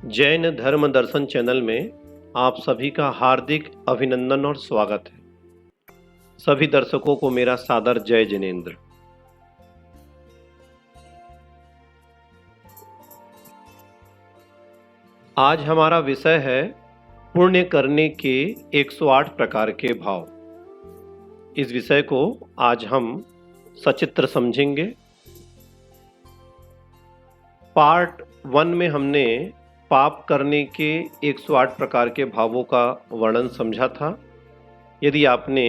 जैन धर्म दर्शन चैनल में आप सभी का हार्दिक अभिनंदन और स्वागत है। सभी दर्शकों को मेरा सादर जय जिनेंद्र। आज हमारा विषय है पुण्य करने के 108 प्रकार के भाव। इस विषय को आज हम सचित्र समझेंगे। पार्ट 1 में हमने पाप करने के 108 प्रकार के भावों का वर्णन समझा था। यदि आपने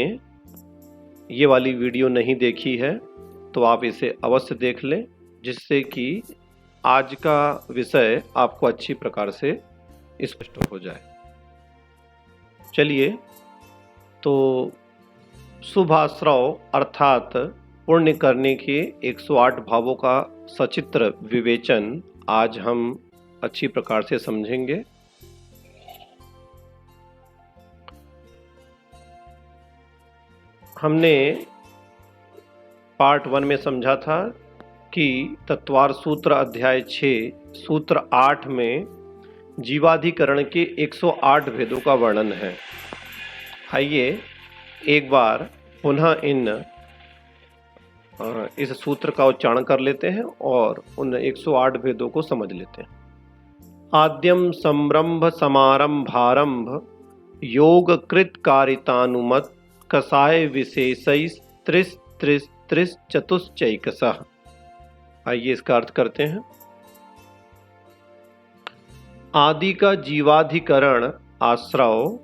ये वाली वीडियो नहीं देखी है तो आप इसे अवश्य देख लें, जिससे कि आज का विषय आपको अच्छी प्रकार से स्पष्ट हो जाए। चलिए, तो शुभाश्रव अर्थात पुण्य करने के 108 भावों का सचित्र विवेचन आज हम अच्छी प्रकार से समझेंगे। हमने पार्ट 1 में समझा था कि तत्वार सूत्र अध्याय 6 सूत्र 8 में जीवाधिकरण के 108 भेदों का वर्णन है। आइए एक बार पुनः इस सूत्र का उच्चारण कर लेते हैं और उन 108 भेदों को समझ लेते हैं। आद्यम संरंभ समारंभारंभ योग कृत कारितानुमत कसाय विशेषै त्रिस त्रिस त्रिस चतुश्चैकसः। आइए इसका अर्थ करते हैं। आदि का जीवाधिकरण आश्रव,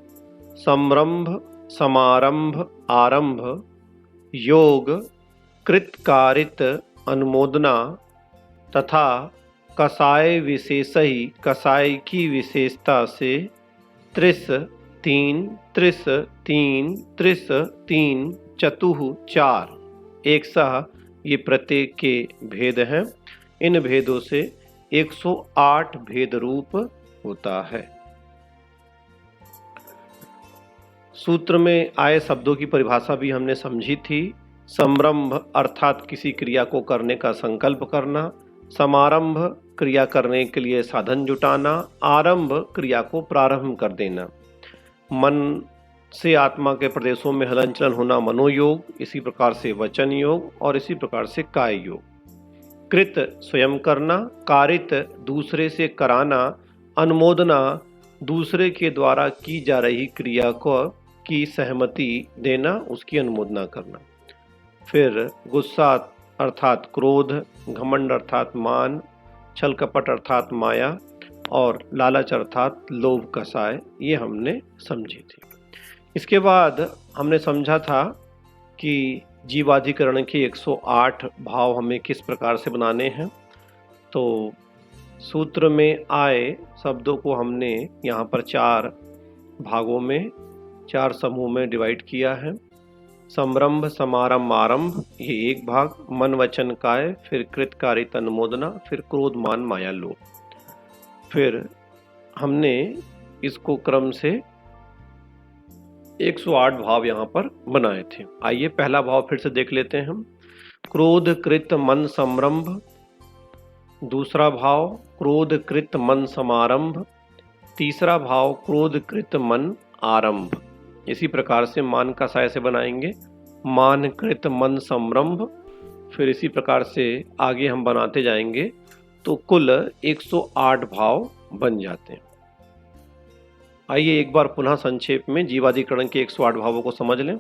संरंभ समारंभ आरंभ, योग कृत कारित अनुमोदना तथा कसाय विशेषई कसाय की विशेषता से त्रिस तीन त्रिस तीन त्रिस तीन चतुः चार एक सह, ये प्रत्येक के भेद हैं। इन भेदों से 108 भेद रूप होता है। सूत्र में आए शब्दों की परिभाषा भी हमने समझी थी। संरंभ अर्थात किसी क्रिया को करने का संकल्प करना, समारंभ क्रिया करने के लिए साधन जुटाना, आरंभ क्रिया को प्रारंभ कर देना, मन से आत्मा के प्रदेशों में हलन चलन होना मनोयोग, इसी प्रकार से वचन योग और इसी प्रकार से काय योग। कृत स्वयं करना, कारित दूसरे से कराना, अनुमोदना दूसरे के द्वारा की जा रही क्रिया को की सहमति देना, उसकी अनुमोदना करना। फिर गुस्सा अर्थात क्रोध, घमंड अर्थात मान, छल कपट अर्थात माया और लालच अर्थात लोभ कसाय, ये हमने समझी थी। इसके बाद हमने समझा था कि जीवाधिकरण के 108 भाव हमें किस प्रकार से बनाने हैं। तो सूत्र में आए शब्दों को हमने यहाँ पर 4 भागों में 4 समूह में डिवाइड किया है। संरंभ समारंभ आरंभ, ये एक भाग, मन वचन काय, फिर कृत कारित अनुमोदना, फिर क्रोध मान माया लोभ। फिर हमने इसको क्रम से 108 भाव यहाँ पर बनाए थे। आइए पहला भाव फिर से देख लेते हैं हम। क्रोध कृत मन संरंभ, दूसरा भाव क्रोध कृत मन समारंभ, तीसरा भाव क्रोध कृत मन आरंभ। इसी प्रकार से मान का साय से बनाएंगे मान कृत मन संरंभ। फिर इसी प्रकार से आगे हम बनाते जाएंगे तो कुल 108 भाव बन जाते हैं। आइए एक बार पुनः संक्षेप में जीवाधिकरण के 108 भावों को समझ लें।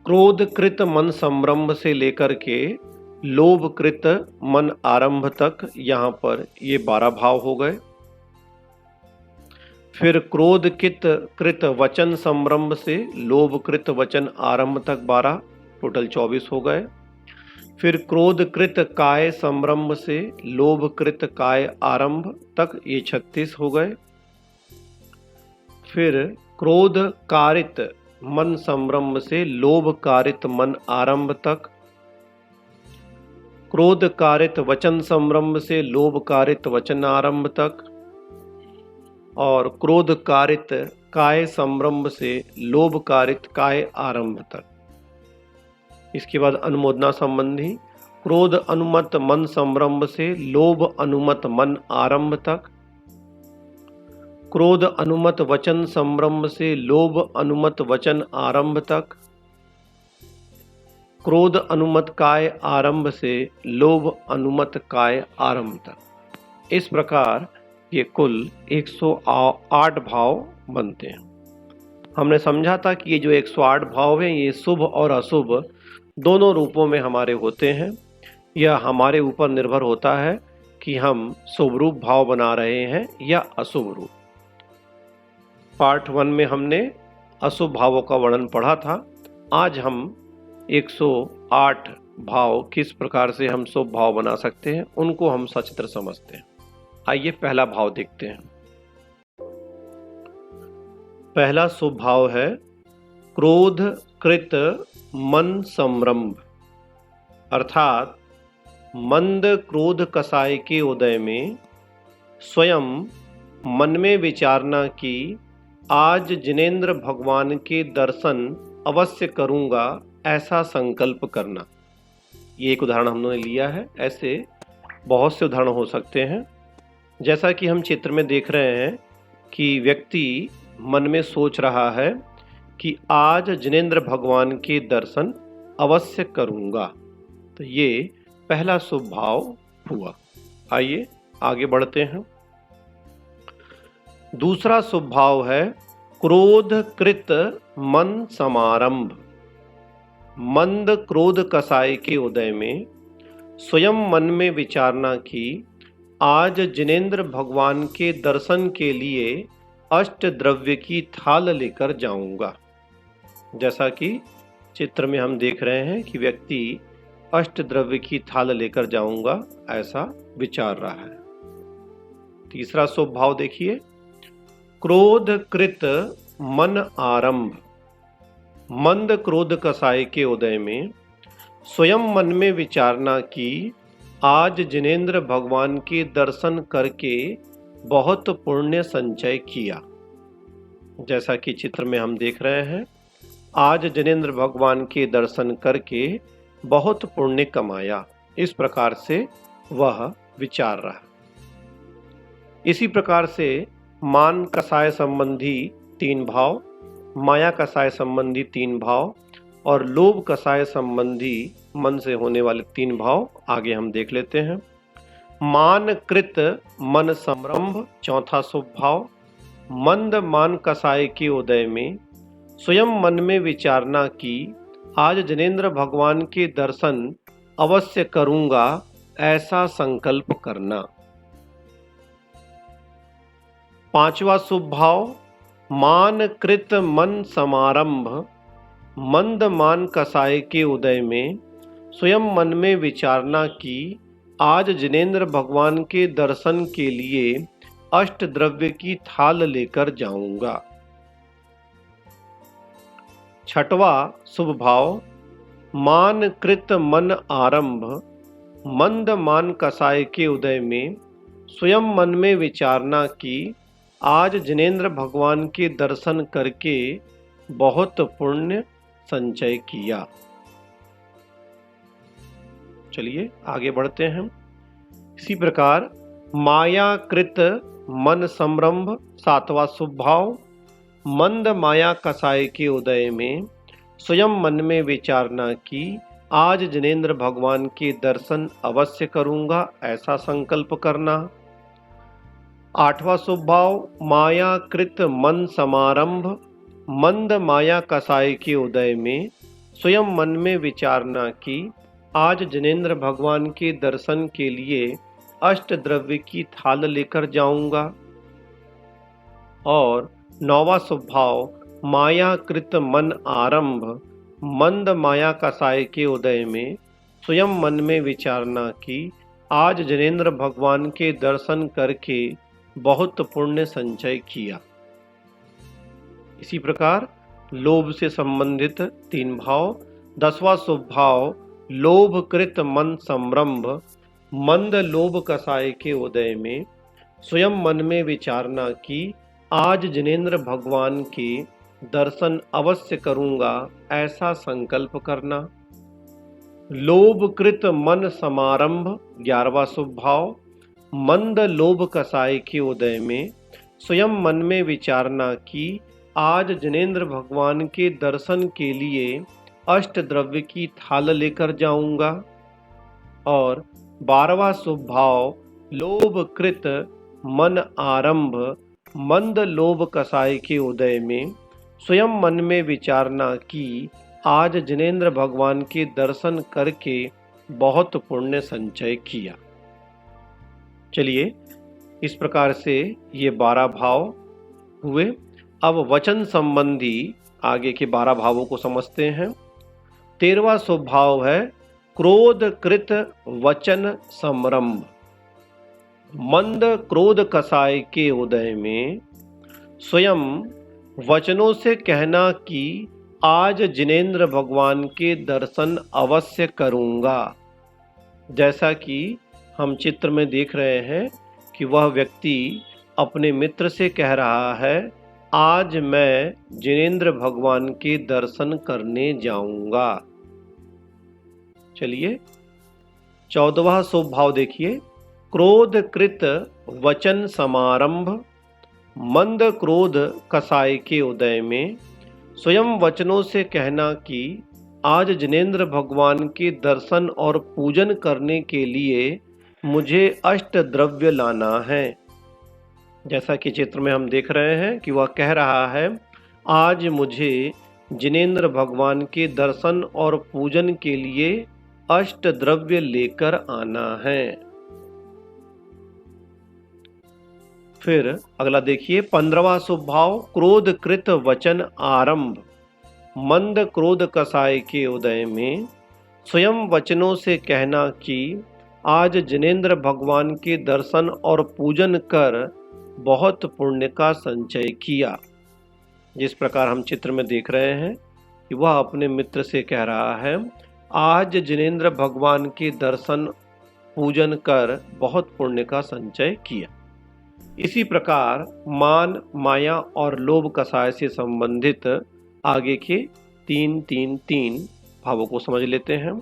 क्रोध कृत मन संरंभ से लेकर के लोभ कृत मन आरंभ तक यहाँ पर ये 12 भाव हो गए। फिर क्रोध कृत वचन संरंभ से लोभ कृत वचन आरंभ तक 12, टोटल 24 हो गए। फिर क्रोध कृत काय संरंभ से लोभ कृत काय आरंभ तक ये 36 हो गए। फिर क्रोध कारित मन संरंभ से लोभ कारित मन आरंभ तक, क्रोध कारित वचन संरंभ से लोभ कारित वचन आरंभ तक, और क्रोध कारित काय संरंभ से लोभ कारित काय आरंभ तक। इसके बाद अनुमोदना संबंधी क्रोध अनुमत मन संरंभ से लोभ अनुमत मन आरंभ तक, क्रोध अनुमत वचन संरंभ से लोभ अनुमत वचन आरंभ तक, क्रोध अनुमत काय आरंभ से लोभ अनुमत काय आरंभ तक। इस प्रकार ये कुल 108 भाव बनते हैं। हमने समझा था कि ये जो 108 भाव हैं ये शुभ और अशुभ दोनों रूपों में हमारे होते हैं। यह हमारे ऊपर निर्भर होता है कि हम शुभ रूप भाव बना रहे हैं या अशुभ रूप। पार्ट 1 में हमने अशुभ भावों का वर्णन पढ़ा था। आज हम 108 भाव किस प्रकार से हम शुभ भाव बना सकते हैं उनको हम सचित्र समझते हैं। आइए पहला भाव देखते हैं। पहला शुभ भाव है क्रोध कृत मन संरंभ, अर्थात मंद क्रोध कसाय के उदय में स्वयं मन में विचारना कि आज जिनेंद्र भगवान के दर्शन अवश्य करूंगा, ऐसा संकल्प करना। ये एक उदाहरण हमने लिया है। ऐसे बहुत से उदाहरण हो सकते हैं। जैसा कि हम चित्र में देख रहे हैं कि व्यक्ति मन में सोच रहा है कि आज जिनेंद्र भगवान के दर्शन अवश्य करूंगा, तो ये पहला शुभ भाव हुआ। आइए आगे बढ़ते हैं। दूसरा शुभ भाव है क्रोध कृत मन समारंभ, मंद क्रोध कसाय के उदय में स्वयं मन में विचारना कि आज जिनेंद्र भगवान के दर्शन के लिए अष्ट द्रव्य की थाल लेकर जाऊंगा। जैसा कि चित्र में हम देख रहे हैं कि व्यक्ति अष्ट द्रव्य की थाल लेकर जाऊंगा ऐसा विचार रहा है। तीसरा शुभ भाव देखिए, क्रोध कृत मन आरंभ, मंद क्रोध कसाय के उदय में स्वयं मन में विचारना कि आज जिनेंद्र भगवान के दर्शन करके बहुत पुण्य संचय किया। जैसा कि चित्र में हम देख रहे हैं, आज जिनेंद्र भगवान के दर्शन करके बहुत पुण्य कमाया, इस प्रकार से वह विचार रहा। इसी प्रकार से मान कसाय संबंधी 3 भाव, माया कसाय संबंधी 3 भाव और लोभ कसाय संबंधी मन से होने वाले 3 भाव आगे हम देख लेते हैं। मान कृत मन संरंभ, चौथा शुभ भाव, मंद मान कसाय के उदय में स्वयं मन में विचारना कि आज जिनेंद्र भगवान के दर्शन अवश्य करूंगा, ऐसा संकल्प करना। पांचवा शुभ भाव मान कृत मन समारंभ, मंद मान कसाय के उदय में स्वयं मन में विचारना कि आज जिनेंद्र भगवान के दर्शन के लिए अष्ट द्रव्य की थाल लेकर जाऊंगा। छठवा शुभ भाव मान कृत मन आरंभ, मंद मान कसाय के उदय में स्वयं मन में विचारना कि आज जिनेंद्र भगवान के दर्शन करके बहुत पुण्य संचय किया। चलिए आगे बढ़ते हैं। इसी प्रकार माया कृत मन संरंभ, 7वां शुभ भाव, मंद माया कसाय के उदय में स्वयं मन में विचारना कि आज जिनेंद्र भगवान के दर्शन अवश्य करूंगा, ऐसा संकल्प करना। 8वां शुभ भाव माया कृत मन समारंभ, मंद माया कसाय के उदय में स्वयं मन में विचारना कि आज जिनेंद्र भगवान के दर्शन के लिए अष्ट द्रव्य की थाल लेकर जाऊंगा। और 9वां शुभ भाव माया कृत मन आरंभ, मंद माया कसाय के उदय में स्वयं मन में विचारना कि आज जिनेंद्र भगवान के दर्शन करके बहुत पुण्य संचय किया। इसी प्रकार लोभ से संबंधित 3 भाव। 10वां शुभ भाव लोभ कृत मन संरंभ, मंद लोभ कसाय के उदय में स्वयं मन में विचारना कि आज जिनेंद्र भगवान के दर्शन अवश्य करूंगा, ऐसा संकल्प करना। लोभकृत मन समारंभ 11वां शुभ भाव। मंद लोभ कसाय के उदय में स्वयं मन में विचारना कि आज जिनेंद्र भगवान के दर्शन के लिए अष्ट द्रव्य की थाल लेकर जाऊंगा। और 12वां शुभ भाव लोभकृत मन आरंभ मंद लोभ कसाय के उदय में स्वयं मन में विचारना कि आज जिनेंद्र भगवान के दर्शन करके बहुत पुण्य संचय किया। चलिए, इस प्रकार से ये 12 भाव हुए। अब वचन संबंधी आगे के 12 भावों को समझते हैं। 13वां शुभ भाव है क्रोध कृत वचन संरंभ। मंद क्रोध कसाय के उदय में स्वयं वचनों से कहना कि आज जिनेंद्र भगवान के दर्शन अवश्य करूंगा। जैसा कि हम चित्र में देख रहे हैं कि वह व्यक्ति अपने मित्र से कह रहा है, आज मैं जिनेंद्र भगवान के दर्शन करने जाऊंगा। चलिए, 14वां शुभ भाव देखिए। क्रोध कृत वचन समारंभ मंद क्रोध कसाय के उदय में स्वयं वचनों से कहना कि आज जिनेंद्र भगवान के दर्शन और पूजन करने के लिए मुझे अष्ट द्रव्य लाना है। जैसा कि चित्र में हम देख रहे हैं कि वह कह रहा है, आज मुझे जिनेंद्र भगवान के दर्शन और पूजन के लिए अष्ट द्रव्य लेकर आना है। फिर अगला देखिए 15वां शुभ भाव क्रोध कृत वचन आरंभ मंद क्रोध कसाय के उदय में स्वयं वचनों से कहना कि आज जिनेंद्र भगवान के दर्शन और पूजन कर बहुत पुण्य का संचय किया। जिस प्रकार हम चित्र में देख रहे हैं कि वह अपने मित्र से कह रहा है, आज जिनेंद्र भगवान के दर्शन पूजन कर बहुत पुण्य का संचय किया। इसी प्रकार मान माया और लोभ कसाय से संबंधित आगे के 3-3-3 भावों को समझ लेते हैं।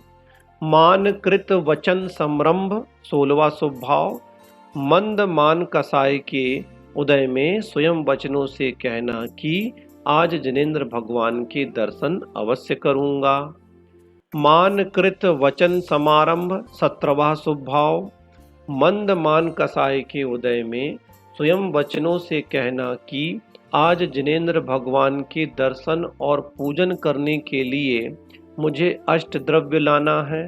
मान कृत वचन संरंभ 16वां शुभ भाव। मंद मान कसाय के उदय में स्वयं वचनों से कहना कि आज जिनेंद्र भगवान के दर्शन अवश्य करूंगा। मान कृत वचन समारंभ 17वां शुभ भाव। मंद मान कसाय के उदय में स्वयं वचनों से कहना कि आज जिनेंद्र भगवान के दर्शन और पूजन करने के लिए मुझे अष्ट द्रव्य लाना है।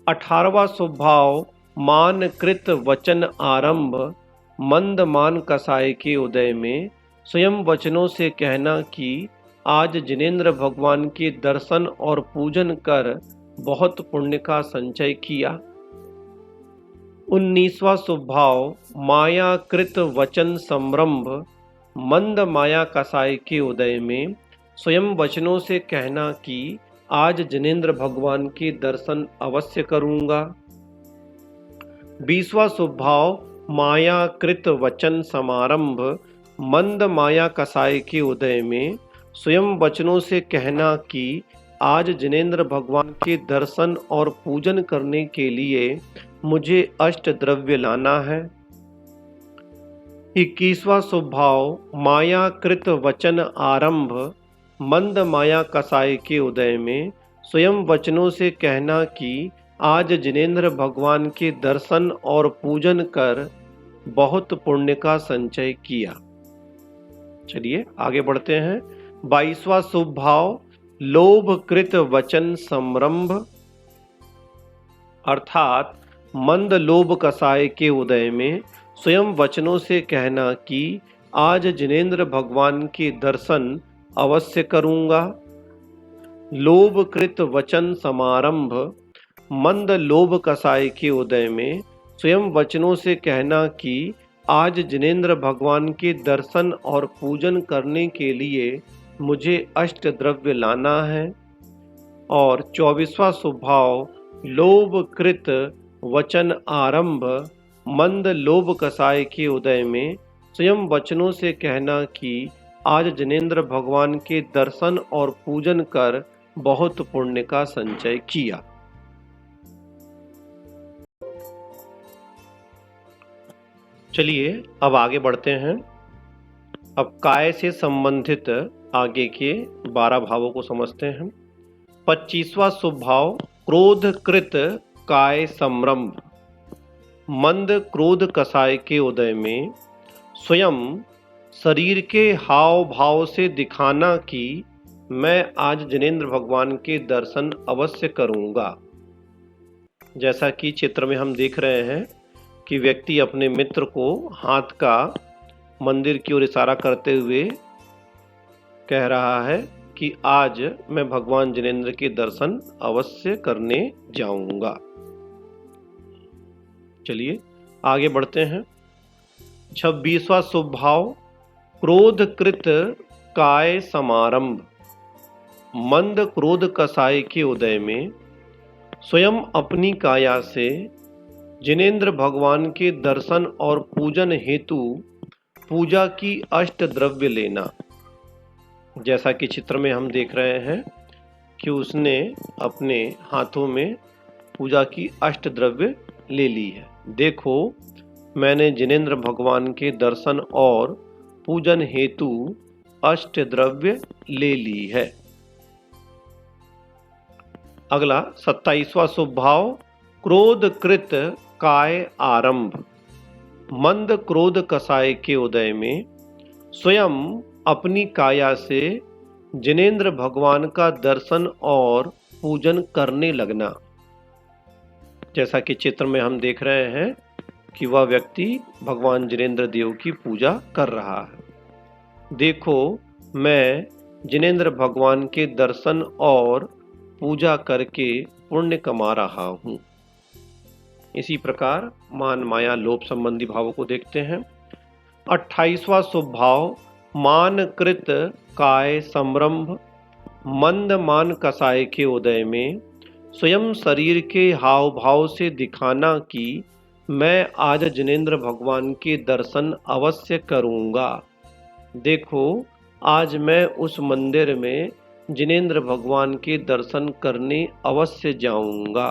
18वां शुभ भाव मान कृत वचन आरंभ मंद मान कसाय के उदय में स्वयं वचनों से कहना कि आज जिनेंद्र भगवान के दर्शन और पूजन कर बहुत पुण्य का संचय किया। 19वां शुभ भाव माया कृत वचन संरंभ मंद माया कसाय के उदय में स्वयं वचनों से कहना कि आज जिनेंद्र भगवान के दर्शन अवश्य करूंगा। 20वां शुभ भाव माया कृत वचन समारंभ मंद माया कसाय के उदय में स्वयं वचनों से कहना कि आज जिनेंद्र भगवान के दर्शन और पूजन करने के लिए मुझे अष्ट द्रव्य लाना है। 21वां शुभ भाव माया कृत वचन आरंभ मंद माया कसाय के उदय में स्वयं वचनों से कहना कि आज जिनेंद्र भगवान के दर्शन और पूजन कर बहुत पुण्य का संचय किया। चलिए आगे बढ़ते हैं। 22वां शुभ भाव लोभ कृत वचन संरंभ अर्थात मंद लोभ कसाय के उदय में स्वयं वचनों से कहना कि आज जिनेंद्र भगवान के दर्शन अवश्य करूंगा। लोभ कृत वचन समारंभ मंद लोभ कसाय के उदय में स्वयं वचनों से कहना कि आज जिनेंद्र भगवान के दर्शन और पूजन करने के लिए मुझे अष्ट द्रव्य लाना है। और 24वां शुभ भाव लोभ कृत वचन आरंभ मंद लोभ कसाय के उदय में स्वयं वचनों से कहना कि आज जिनेंद्र भगवान के दर्शन और पूजन कर बहुत पुण्य का संचय किया। चलिए अब आगे बढ़ते हैं। अब काय से संबंधित आगे के 12 भावों को समझते हैं। 25वां शुभ भाव क्रोध कृत काय संरंभ। मंद क्रोध कसाय के उदय में स्वयं शरीर के हाव भाव से दिखाना कि मैं आज जिनेंद्र भगवान के दर्शन अवश्य करूंगा। जैसा कि चित्र में हम देख रहे हैं कि व्यक्ति अपने मित्र को हाथ का मंदिर की ओर इशारा करते हुए कह रहा है कि आज मैं भगवान जिनेंद्र के दर्शन अवश्य करने जाऊंगा। चलिए आगे बढ़ते हैं। 26वां शुभ भाव क्रोध कृत काय समारंभ। मंद क्रोध कसाय के उदय में स्वयं अपनी काया से जिनेंद्र भगवान के दर्शन और पूजन हेतु पूजा की अष्ट द्रव्य लेना। जैसा कि चित्र में हम देख रहे हैं कि उसने अपने हाथों में पूजा की अष्ट द्रव्य ले ली है। देखो मैंने जिनेंद्र भगवान के दर्शन और पूजन हेतु अष्ट द्रव्य ले ली है। अगला 27वां शुभ भाव क्रोध कृत काय आरंभ। मंद क्रोध कसाय के उदय में स्वयं अपनी काया से जिनेंद्र भगवान का दर्शन और पूजन करने लगना। जैसा कि चित्र में हम देख रहे हैं कि वह व्यक्ति भगवान जिनेंद्र देव की पूजा कर रहा है। देखो मैं जिनेंद्र भगवान के दर्शन और पूजा करके पुण्य कमा रहा हूँ। इसी प्रकार मान माया लोभ संबंधी भावों को देखते हैं। 28वां शुभ भाव मान कृत काय संरंभ। मंद मान कसाय के उदय में स्वयं शरीर के हाव भाव से दिखाना कि मैं आज जिनेंद्र भगवान के दर्शन अवश्य करूंगा। देखो आज मैं उस मंदिर में जिनेंद्र भगवान के दर्शन करने अवश्य जाऊंगा।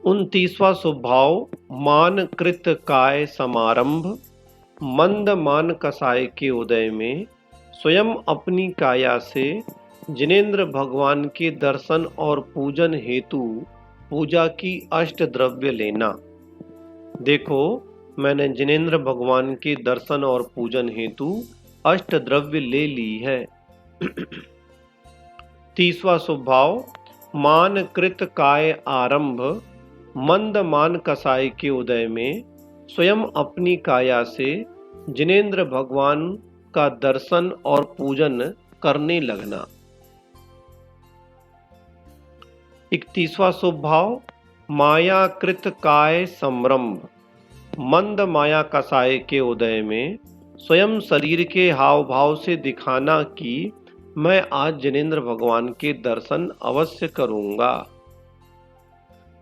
29वां शुभ भाव मान कृत काय समारंभ। मंद मान कसाय के उदय में स्वयं अपनी काया से जिनेंद्र भगवान के दर्शन और पूजन हेतु पूजा की अष्ट द्रव्य लेना। देखो मैंने जिनेंद्र भगवान के दर्शन और पूजन हेतु अष्ट द्रव्य ले ली है। 30वां शुभ भाव मान कृत काय आरंभ। मंद मान कसाय के उदय में स्वयं अपनी काया से जिनेंद्र भगवान का दर्शन और पूजन करने लगना। 31वां शुभ भाव माया कृत काय संरंभ। मंद माया कसाय के उदय में स्वयं शरीर के हाव भाव से दिखाना कि मैं आज जिनेंद्र भगवान के दर्शन अवश्य करूंगा।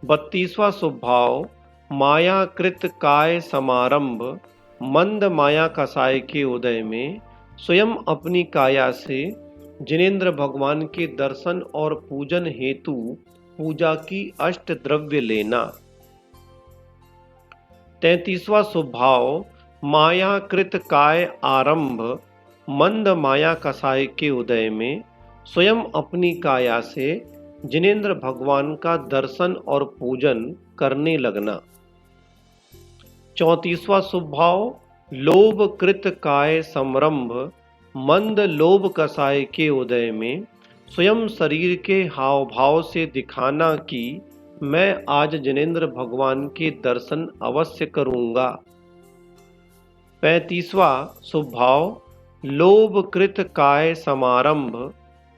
32वां शुभ भाव माया कृत काय समारंभ। मंद माया कसाय के उदय में स्वयं अपनी काया से जिनेंद्र भगवान के दर्शन और पूजन हेतु पूजा की अष्ट द्रव्य लेना। 33वां शुभ भाव माया कृत काय आरंभ। मंद माया कसाय के उदय में स्वयं अपनी काया से जिनेंद्र भगवान का दर्शन और पूजन करने लगना। 34वां शुभ भाव लोभ कृत काय संरंभ। मंद लोभ कसाय के उदय में स्वयं शरीर के हाव भाव से दिखाना कि मैं आज जिनेंद्र भगवान के दर्शन अवश्य करूंगा। 35वां शुभ भाव लोभ कृत काय समारंभ।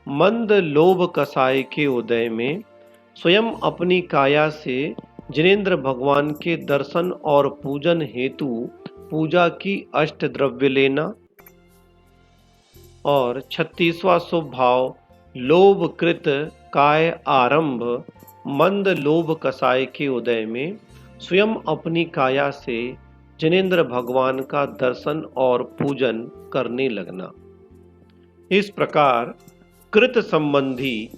मंद लोभ कसाय के उदय में स्वयं अपनी काया से जिनेंद्र भगवान के दर्शन और पूजन हेतु पूजा की अष्ट द्रव्य लेना। और 36वां शुभ भाव लोभ कृत काय आरंभ। मंद लोभ कसाय के उदय में स्वयं अपनी काया से जिनेंद्र भगवान का दर्शन और पूजन करने लगना। इस प्रकार कृत संबंधी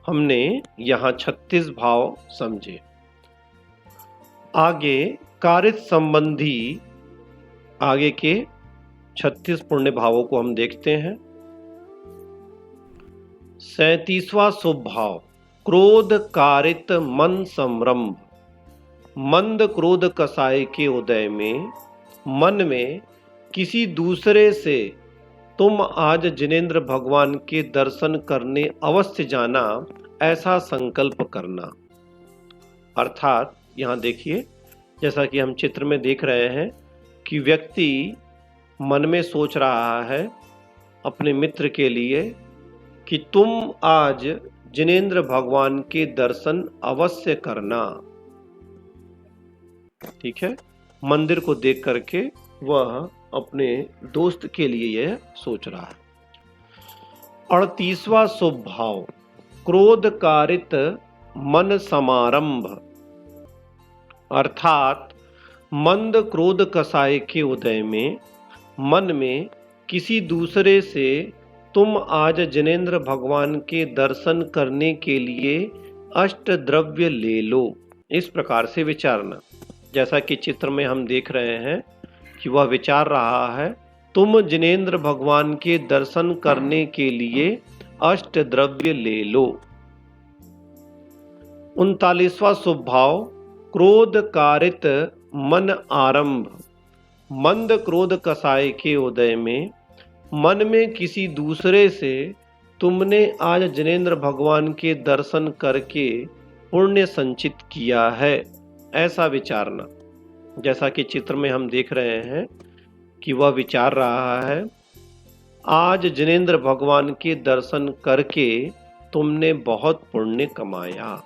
हमने यहाँ 36 भाव समझे। आगे कारित संबंधी आगे के 36 पुण्य भावों को हम देखते हैं। 37वां शुभ भाव क्रोध कारित मन संरंभ। मंद क्रोध कसाय के उदय में मन में किसी दूसरे से तुम आज जिनेंद्र भगवान के दर्शन करने अवश्य जाना, ऐसा संकल्प करना। अर्थात यहाँ देखिए, जैसा कि हम चित्र में देख रहे हैं कि व्यक्ति मन में सोच रहा है अपने मित्र के लिए कि तुम आज जिनेंद्र भगवान के दर्शन अवश्य करना। ठीक है, मंदिर को देख करके वह अपने दोस्त के लिए यह सोच रहा है। 38वां शुभ भाव क्रोध कारित मन समारंभ। अर्थात मंद क्रोध कसाय के उदय में मन में किसी दूसरे से तुम आज जिनेंद्र भगवान के दर्शन करने के लिए अष्ट द्रव्य ले लो, इस प्रकार से विचारना। जैसा कि चित्र में हम देख रहे हैं कि वह विचार रहा है तुम जिनेंद्र भगवान के दर्शन करने के लिए अष्ट द्रव्य ले लो। 39वां शुभ भाव क्रोध कारित मन आरंभ। मंद क्रोध कसाय के उदय में मन में किसी दूसरे से तुमने आज जिनेंद्र भगवान के दर्शन करके पुण्य संचित किया है, ऐसा विचारना। जैसा कि चित्र में हम देख रहे हैं कि वह विचार रहा है आज जिनेंद्र भगवान के दर्शन करके तुमने बहुत पुण्य कमाया।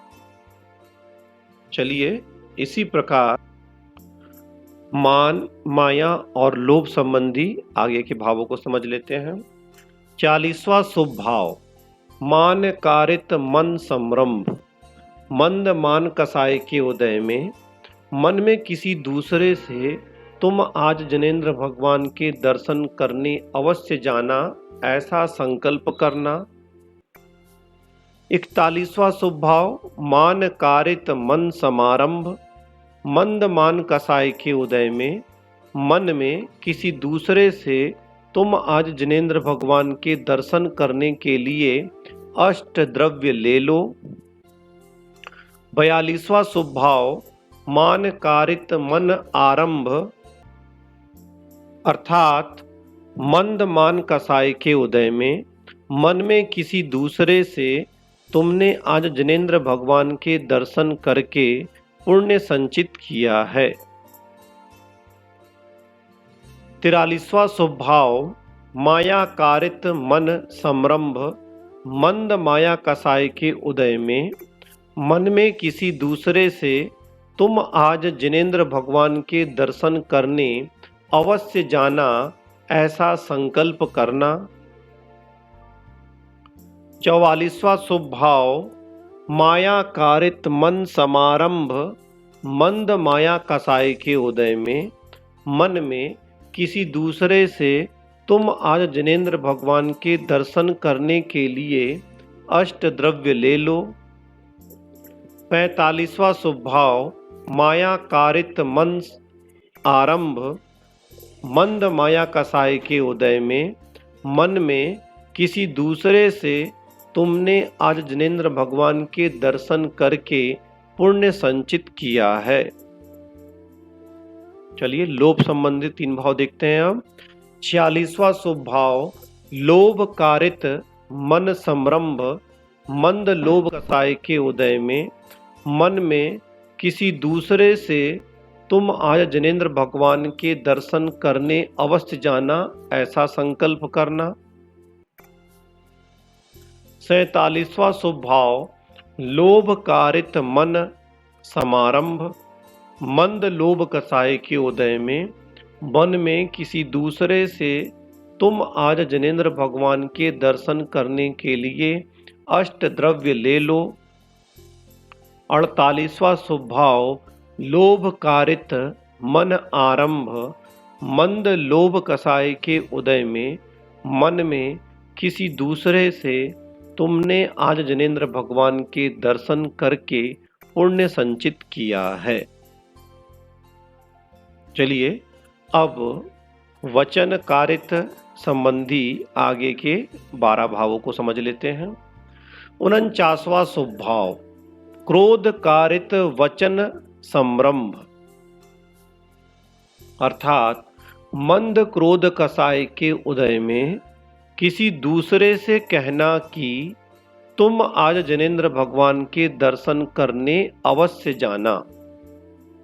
चलिए इसी प्रकार मान, माया और लोभ संबंधी आगे के भावों को समझ लेते हैं। 40वां शुभ भाव मान कारित मन संरंभ। मंद मान कसाय के उदय में मन में किसी दूसरे से तुम आज जिनेंद्र भगवान के दर्शन करने अवश्य जाना, ऐसा संकल्प करना। 41वां शुभ भाव मान कारित मन समारंभ। मंद मान कसाय के उदय में मन में किसी दूसरे से तुम आज जिनेंद्र भगवान के दर्शन करने के लिए अष्ट द्रव्य ले लो। 42वां शुभ भाव मान कारित मन आरंभ। अर्थात मंद मान कसाय के उदय में मन में किसी दूसरे से तुमने आज जिनेंद्र भगवान के दर्शन करके पुण्य संचित किया है। 43वां शुभ भाव माया कारित मन संरंभ। मंद माया कसाय के उदय में मन में किसी दूसरे से तुम आज जिनेंद्र भगवान के दर्शन करने अवश्य जाना, ऐसा संकल्प करना। 44वां शुभ भाव माया कारित मन समारंभ। मंद माया कसाय के उदय में मन में किसी दूसरे से तुम आज जिनेंद्र भगवान के दर्शन करने के लिए अष्ट द्रव्य ले लो। 45वां शुभ भाव माया कारित मन आरंभ। मंद माया कसाय के उदय में मन में किसी दूसरे से तुमने आज जिनेंद्र भगवान के दर्शन करके पुण्य संचित किया है। चलिए लोभ संबंधित 3 भाव देखते हैं अब। 46वां शुभ भाव लोभ कारित मन संरंभ। मंद लोभ कसाय के उदय में मन में किसी दूसरे से तुम आज जिनेंद्र भगवान के दर्शन करने अवश्य जाना, ऐसा संकल्प करना। 47वां शुभ भाव लोभ कारित मन समारंभ। मंद लोभ कसाय के उदय में मन में किसी दूसरे से तुम आज जिनेंद्र भगवान के दर्शन करने के लिए अष्ट द्रव्य ले लो। 48वां शुभ भाव लोभ कारित मन आरंभ। मंद लोभ कसाय के उदय में मन में किसी दूसरे से तुमने आज जिनेंद्र भगवान के दर्शन करके पुण्य संचित किया है। चलिए अब वचन कारित संबंधी आगे के 12 भावों को समझ लेते हैं। 49वां शुभ भाव क्रोध कारित वचन संरंभ, अर्थात मंद क्रोध कसाय के उदय में किसी दूसरे से कहना कि तुम आज जनेंद्र भगवान के दर्शन करने अवश्य जाना।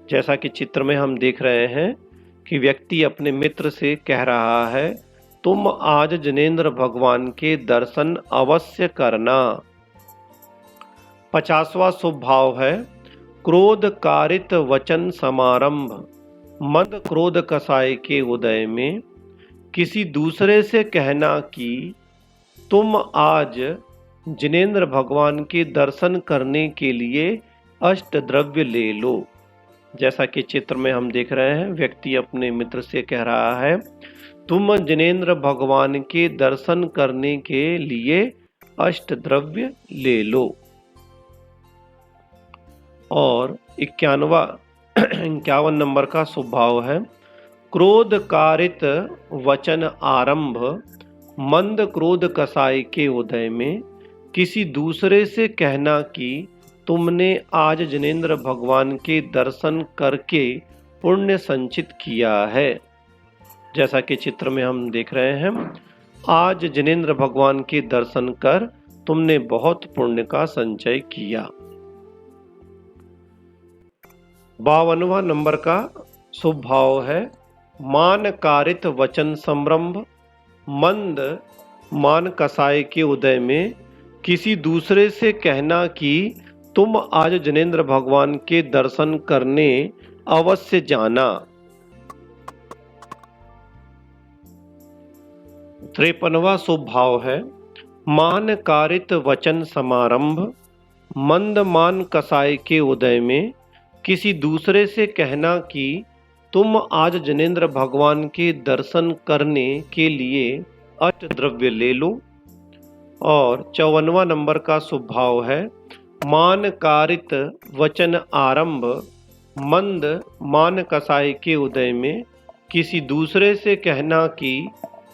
जैसा कि चित्र में हम देख रहे हैं कि व्यक्ति अपने मित्र से कह रहा है तुम आज जनेंद्र भगवान के दर्शन अवश्य करना। 50वां शुभ भाव है क्रोध कारित वचन समारंभ, मंद क्रोध कसाय के उदय में किसी दूसरे से कहना कि तुम आज जिनेंद्र भगवान के दर्शन करने के लिए अष्टद्रव्य ले लो। जैसा कि चित्र में हम देख रहे हैं व्यक्ति अपने मित्र से कह रहा है तुम जिनेंद्र भगवान के दर्शन करने के लिए अष्टद्रव्य ले लो। और 51 नंबर का शुभ भाव है क्रोध कारित वचन आरंभ, मंद क्रोध कसाय के उदय में किसी दूसरे से कहना कि तुमने आज जिनेंद्र भगवान के दर्शन करके पुण्य संचित किया है। जैसा कि चित्र में हम देख रहे हैं आज जिनेंद्र भगवान के दर्शन कर तुमने बहुत पुण्य का संचय किया। 52वां नंबर का शुभ भाव है मान कारित वचन संरंभ, मंद मान कसाय के उदय में किसी दूसरे से कहना कि तुम आज जिनेंद्र भगवान के दर्शन करने अवश्य जाना। 53वां शुभ भाव है मान कारित वचन समारंभ, मंद मान कसाय के उदय में किसी दूसरे से कहना कि तुम आज जिनेंद्र भगवान के दर्शन करने के लिए अष्टद्रव्य ले लो। और 54वां नंबर का शुभ भाव है मान कारित वचन आरंभ, मंद मान कसाय के उदय में किसी दूसरे से कहना कि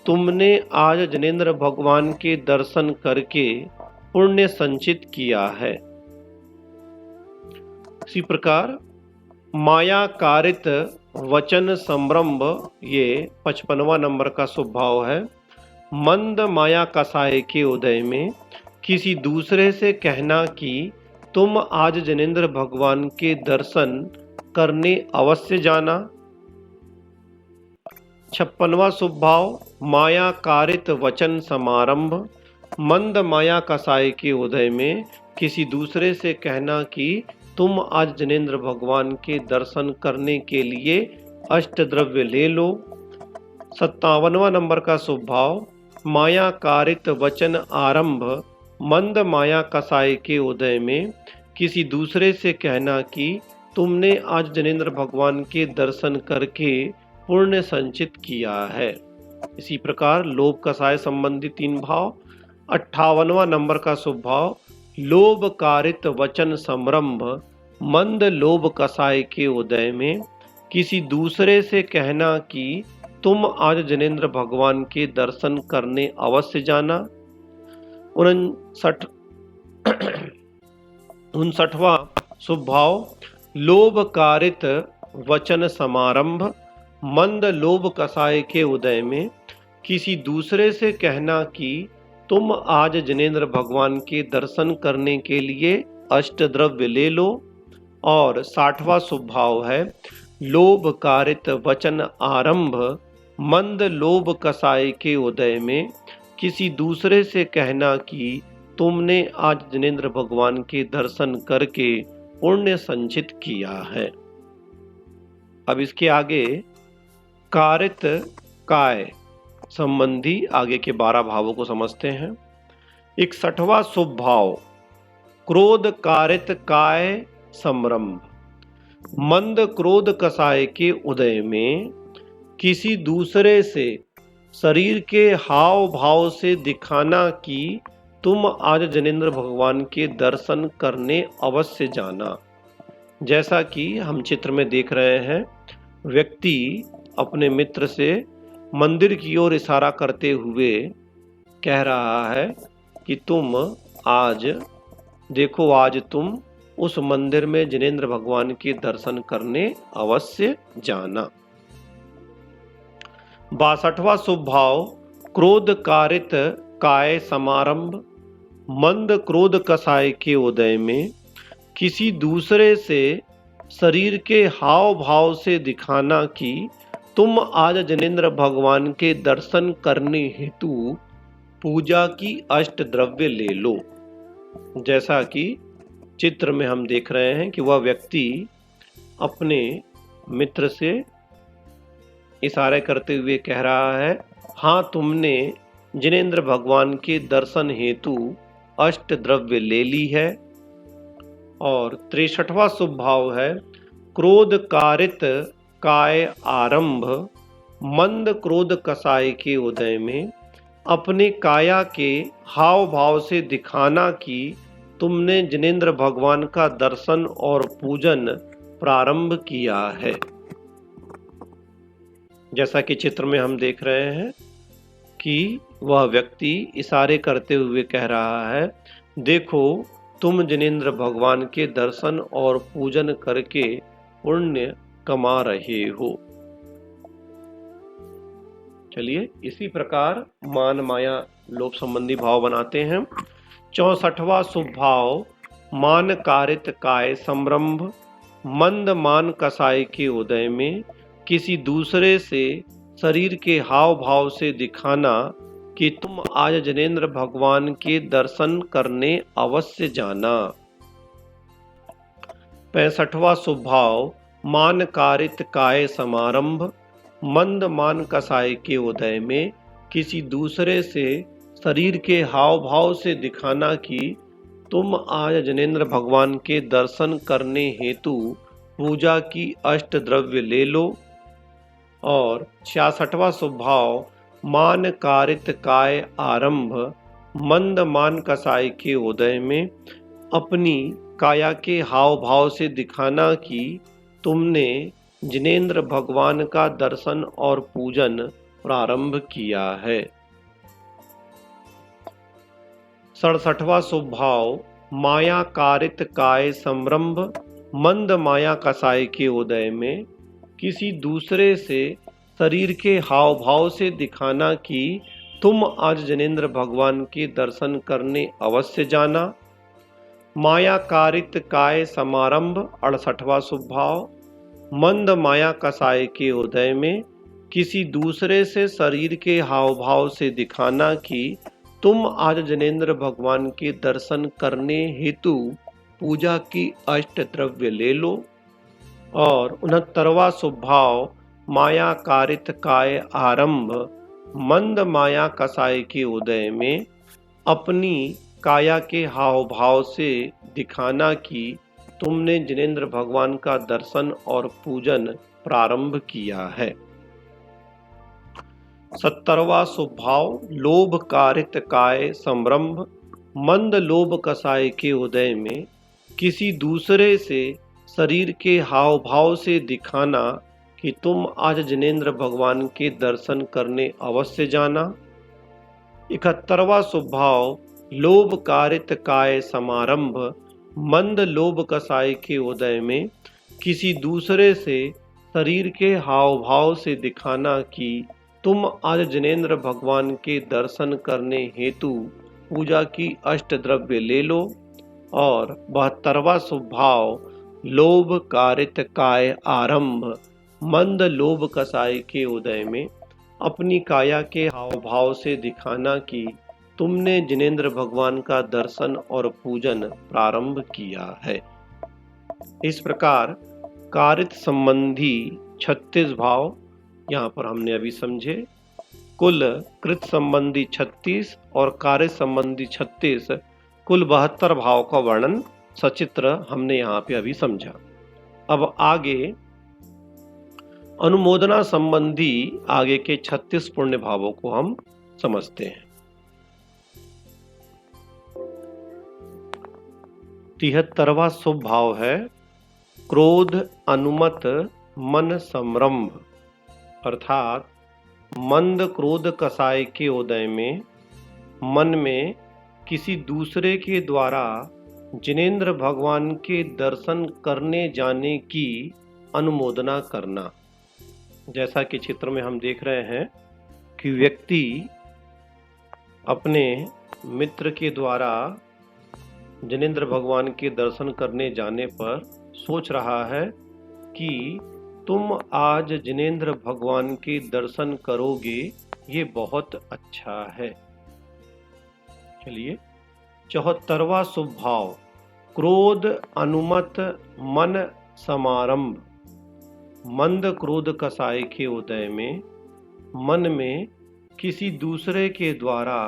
तुमने आज जिनेंद्र भगवान के दर्शन करके पुण्य संचित किया है। इसी प्रकार माया कारित वचन संरंभ, ये 55वां नंबर का शुभ भाव है मंद माया कसाय के उदय में किसी दूसरे से कहना कि तुम आज जिनेंद्र भगवान के दर्शन करने अवश्य जाना। 56वां शुभ भाव माया कारित वचन समारंभ, मंद माया कसाय के उदय में किसी दूसरे से कहना कि तुम आज जिनेंद्र भगवान के दर्शन करने के लिए अष्टद्रव्य ले लो। 57वां नंबर का शुभ भाव माया कारित वचन आरंभ, मंद माया कसाय के उदय में किसी दूसरे से कहना कि तुमने आज जिनेंद्र भगवान के दर्शन करके पुण्य संचित किया है। इसी प्रकार लोभ कसाय संबंधी 3 भाव। 58वां नंबर का शुभ भाव लोभ कारित वचन संरंभ, मंद लोभ कसाय के उदय में किसी दूसरे से कहना कि तुम आज जिनेंद्र भगवान के दर्शन करने अवश्य जाना। 59वां शुभ भाव लोभ कारित वचन समारंभ, मंद लोभ कसाय के उदय में किसी दूसरे से कहना कि तुम आज जिनेंद्र भगवान के दर्शन करने के लिए अष्टद्रव्य ले लो। और 60वां शुभ भाव है लोभ कारित वचन आरंभ, मंद लोभ कसाय के उदय में किसी दूसरे से कहना कि तुमने आज जिनेंद्र भगवान के दर्शन करके पुण्य संचित किया है। अब इसके आगे कारित काय संबंधी आगे के 12 भावों को समझते हैं। 61वां शुभ भाव क्रोध कारित काय संरंभ, मंद क्रोध कसाय के उदय में किसी दूसरे से शरीर के हाव भाव से दिखाना कि तुम आज जिनेंद्र भगवान के दर्शन करने अवश्य जाना। जैसा कि हम चित्र में देख रहे हैं व्यक्ति अपने मित्र से मंदिर की ओर इशारा करते हुए कह रहा है कि तुम आज देखो, आज तुम उस मंदिर में जिनेंद्र भगवान के दर्शन करने अवश्य जाना। 62वां शुभ भाव क्रोध कारित काय समारंभ। मंद क्रोध कसाय के उदय में किसी दूसरे से शरीर के हाव भाव से दिखाना कि तुम आज जिनेंद्र भगवान के दर्शन करने हेतु पूजा की अष्ट द्रव्य ले लो। जैसा कि चित्र में हम देख रहे हैं कि वह व्यक्ति अपने मित्र से इशारे करते हुए कह रहा है, हाँ, तुमने जिनेंद्र भगवान के दर्शन हेतु अष्ट द्रव्य ले ली है। और 63वां शुभ भाव है क्रोध कारित काय आरंभ। मंद क्रोध कसाय के उदय में अपने काया के हाव भाव से दिखाना कि तुमने जिनेंद्र भगवान का दर्शन और पूजन प्रारंभ किया है। जैसा कि चित्र में हम देख रहे हैं कि वह व्यक्ति इशारे करते हुए कह रहा है, देखो, तुम जिनेंद्र भगवान के दर्शन और पूजन करके पुण्य कमा रहे हो। चलिए इसी प्रकार मान माया लोभ संबंधी भाव बनाते हैं। 64वां शुभ भाव मान कारित काय संरंभ। मंद मान कसाय के उदय में किसी दूसरे से शरीर के हाव भाव से दिखाना कि तुम आज जिनेंद्र भगवान के दर्शन करने अवश्य जाना। 65वां शुभ भाव मान कारित काय समारंभ। मंद मान कसाय के उदय में किसी दूसरे से शरीर के हाव भाव से दिखाना कि तुम आज जिनेंद्र भगवान के दर्शन करने हेतु पूजा की अष्ट द्रव्य ले लो। और 66वां शुभ भाव मान कारित काय आरंभ। मंद मान कसाय के उदय में अपनी काया के हाव भाव से दिखाना कि तुमने जिनेंद्र भगवान का दर्शन और पूजन प्रारंभ किया है। 67वां शुभ भाव माया कारित काय संरंभ। मंद माया कसाय के उदय में किसी दूसरे से शरीर के हाव भाव से दिखाना कि तुम आज जिनेंद्र भगवान के दर्शन करने अवश्य जाना। माया कारित काय समारंभ 68वां शुभ भाव मंद माया कसाय के उदय में किसी दूसरे से शरीर के हाव भाव से दिखाना कि तुम आज जिनेंद्र भगवान के दर्शन करने हेतु पूजा की अष्ट द्रव्य ले लो। और 69वां शुभ भाव माया कारित काय आरंभ। मंद माया कसाय के उदय में अपनी काया के हाव भाव से दिखाना कि तुमने जिनेंद्र भगवान का दर्शन और पूजन प्रारंभ किया है। 70वां शुभ भाव लोभ कारित काय संरंभ। मंद लोभ कसाय के उदय में किसी दूसरे से शरीर के हाव भाव से दिखाना कि तुम आज जिनेंद्र भगवान के दर्शन करने अवश्य जाना। 71वां शुभ भाव लोभ कारित काय समारंभ। मंद लोभ कसाय के उदय में किसी दूसरे से शरीर के हाव भाव से दिखाना कि तुम आज जिनेंद्र भगवान के दर्शन करने हेतु पूजा की अष्ट द्रव्य ले लो। और 72वां शुभ भाव लोभ कारित काय आरंभ। मंद लोभ कसाय के उदय में अपनी काया के हाव भाव से दिखाना कि तुमने जिनेंद्र भगवान का दर्शन और पूजन प्रारंभ किया है। इस प्रकार कारित संबंधी 36 भाव यहाँ पर हमने अभी समझे। कुल कृत संबंधी 36 और कार्य संबंधी 36, कुल 72 भाव का वर्णन सचित्र हमने यहाँ पे अभी समझा। अब आगे अनुमोदना संबंधी आगे के 36 पुण्य भावों को हम समझते हैं। 73वां शुभ भाव है क्रोध अनुमत मन संरंभ अर्थात मंद क्रोध कसाय के उदय में मन में किसी दूसरे के द्वारा जिनेंद्र भगवान के दर्शन करने जाने की अनुमोदना करना। जैसा कि चित्र में हम देख रहे हैं कि व्यक्ति अपने मित्र के द्वारा जिनेंद्र भगवान के दर्शन करने जाने पर सोच रहा है कि तुम आज जिनेंद्र भगवान के दर्शन करोगे, ये बहुत अच्छा है। चलिए, 74वां शुभ भाव क्रोध अनुमत मन समारंभ। मंद क्रोध कसाय के उदय में मन में किसी दूसरे के द्वारा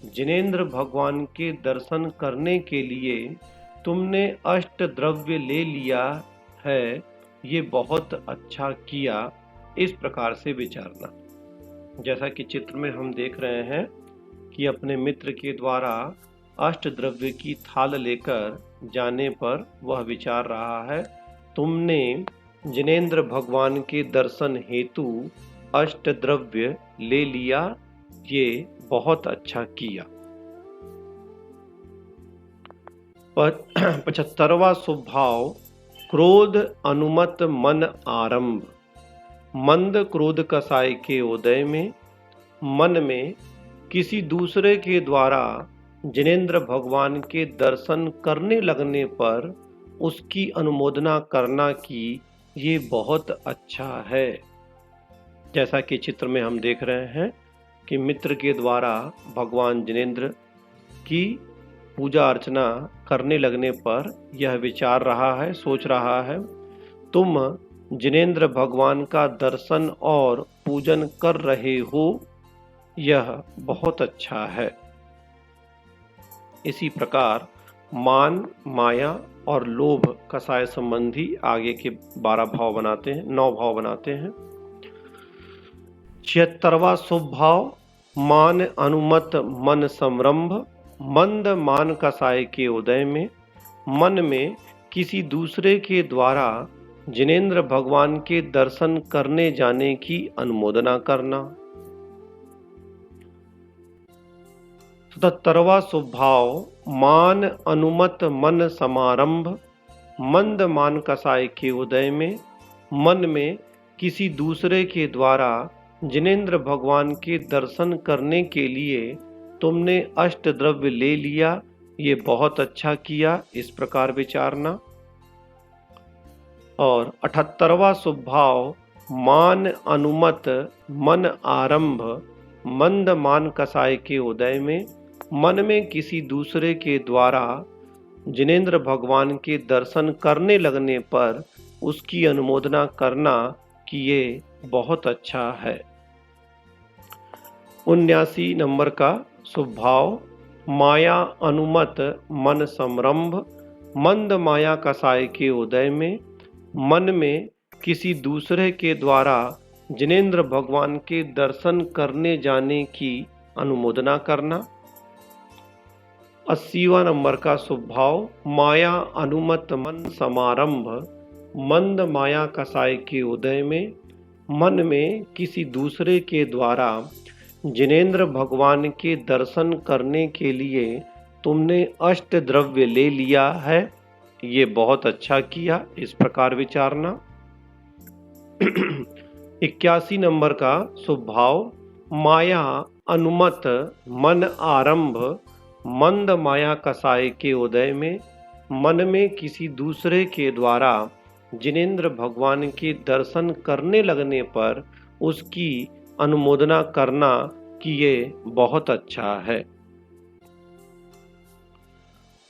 जिनेंद्र भगवान के दर्शन करने के लिए तुमने अष्ट द्रव्य ले लिया है, ये बहुत अच्छा किया, इस प्रकार से विचारना। जैसा कि चित्र में हम देख रहे हैं कि अपने मित्र के द्वारा अष्ट द्रव्य की थाल लेकर जाने पर वह विचार रहा है, तुमने जिनेंद्र भगवान के दर्शन हेतु अष्ट द्रव्य ले लिया, ये बहुत अच्छा किया। 75वां शुभ भाव क्रोध अनुमत मन आरंभ। मंद क्रोध कसाय के उदय में मन में किसी दूसरे के द्वारा जिनेंद्र भगवान के दर्शन करने लगने पर उसकी अनुमोदना करना कि ये बहुत अच्छा है। जैसा कि चित्र में हम देख रहे हैं कि मित्र के द्वारा भगवान जिनेंद्र की पूजा अर्चना करने लगने पर यह विचार रहा है, सोच रहा है, तुम जिनेंद्र भगवान का दर्शन और पूजन कर रहे हो, यह बहुत अच्छा है। इसी प्रकार मान, माया और लोभ कसाय संबंधी आगे के 9 भाव बनाते हैं। 76वां शुभ भाव मान अनुमत मन संरंभ। मंद मान कसाय के उदय में मन में किसी दूसरे के द्वारा जिनेंद्र भगवान के दर्शन करने जाने की अनुमोदना करना। 77वां शुभ भाव मान अनुमत मन समारंभ। मंद मान कसाय के उदय में मन में किसी दूसरे के द्वारा जिनेंद्र भगवान के दर्शन करने के लिए तुमने अष्ट द्रव्य ले लिया, ये बहुत अच्छा किया, इस प्रकार विचारना। और 78वां शुभ भाव मान अनुमत मन आरंभ। मंद मान कसाय के उदय में मन में किसी दूसरे के द्वारा जिनेंद्र भगवान के दर्शन करने लगने पर उसकी अनुमोदना करना कि ये बहुत अच्छा है। 79 नंबर का शुभ भाव माया अनुमत मन संरंभ। मंद माया कसाय के उदय में मन में किसी दूसरे के द्वारा जिनेंद्र भगवान के दर्शन करने जाने की अनुमोदना करना। 80वां नंबर का शुभ भाव माया अनुमत मन समारंभ। मंद माया कसाय के उदय में मन में किसी दूसरे के द्वारा जिनेंद्र भगवान के दर्शन करने के लिए तुमने अष्ट द्रव्य ले लिया है, ये बहुत अच्छा किया, इस प्रकार विचारना। 81 नंबर का शुभ भाव माया अनुमत मन आरंभ। मंद माया कसाय के उदय में मन में किसी दूसरे के द्वारा जिनेंद्र भगवान के दर्शन करने लगने पर उसकी अनुमोदना करना कि ये बहुत अच्छा है।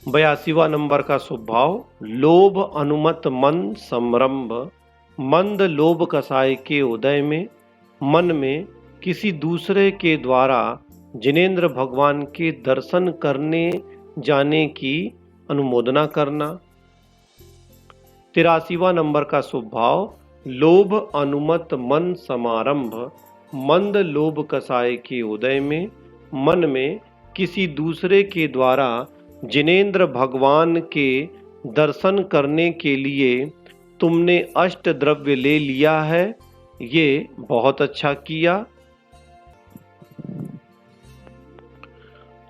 82वां नंबर का शुभ भाव लोभ अनुमत मन संरंभ। मंद लोभ कसाय के उदय में मन में किसी दूसरे के द्वारा जिनेंद्र भगवान के दर्शन करने जाने की अनुमोदना करना। 83वां नंबर का शुभ भाव लोभ अनुमत मन समारंभ। मंद लोभ कसाय के उदय में मन में किसी दूसरे के द्वारा जिनेंद्र भगवान के दर्शन करने के लिए तुमने अष्ट द्रव्य ले लिया है, ये बहुत अच्छा किया।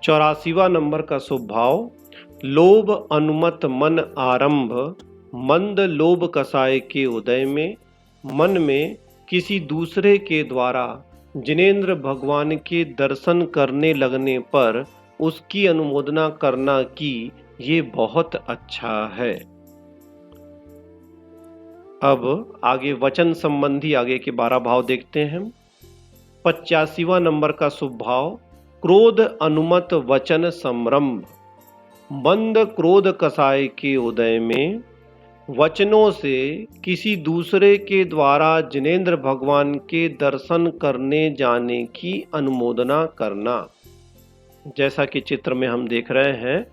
84वां नंबर का शुभ भाव, लोभ अनुमत मन आरंभ, मंद लोभ कसाय के उदय में। मन में किसी दूसरे के द्वारा जिनेंद्र भगवान के दर्शन करने लगने पर उसकी अनुमोदना करना कि ये बहुत अच्छा है। अब आगे वचन संबंधी आगे के 12 भाव देखते हैं। 85वां नंबर का शुभ भाव, क्रोध अनुमत वचन संरंभ, मंद क्रोध कसाय के उदय में। वचनों से किसी दूसरे के द्वारा जिनेंद्र भगवान के दर्शन करने जाने की अनुमोदना करना। जैसा कि चित्र में हम देख रहे हैं,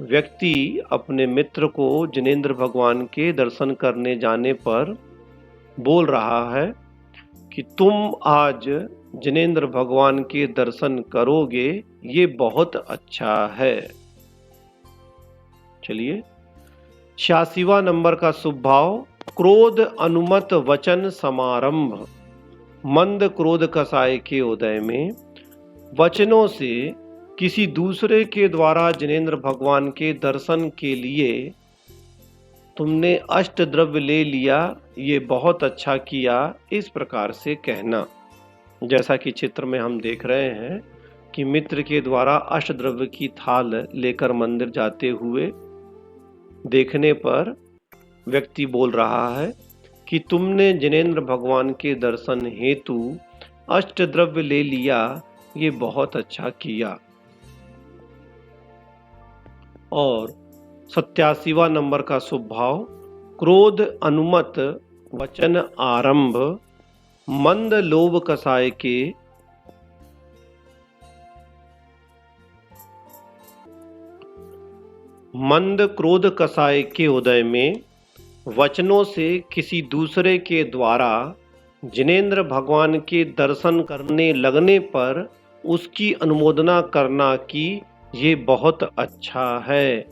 व्यक्ति अपने मित्र को जिनेंद्र भगवान के दर्शन करने जाने पर बोल रहा है कि तुम आज जिनेंद्र भगवान के दर्शन करोगे, ये बहुत अच्छा है। चलिए, 86वां नंबर का शुभ भाव, क्रोध अनुमत वचन समारंभ, मंद क्रोध कसाय के उदय में। वचनों से किसी दूसरे के द्वारा जिनेंद्र भगवान के दर्शन के लिए तुमने अष्ट द्रव्य ले लिया, ये बहुत अच्छा किया, इस प्रकार से कहना। जैसा कि चित्र में हम देख रहे हैं कि मित्र के द्वारा अष्ट द्रव्य की थाल लेकर मंदिर जाते हुए देखने पर व्यक्ति बोल रहा है कि तुमने जिनेंद्र भगवान के दर्शन हेतु अष्ट द्रव्य ले लिया, ये बहुत अच्छा किया। और 87वां नंबर का शुभ भाव, क्रोध अनुमत वचन आरंभ, मंद लोभ कसाय के। मंद क्रोध कसाय के उदय में वचनों से किसी दूसरे के द्वारा जिनेंद्र भगवान के दर्शन करने लगने पर उसकी अनुमोदना करना कि ये बहुत अच्छा है।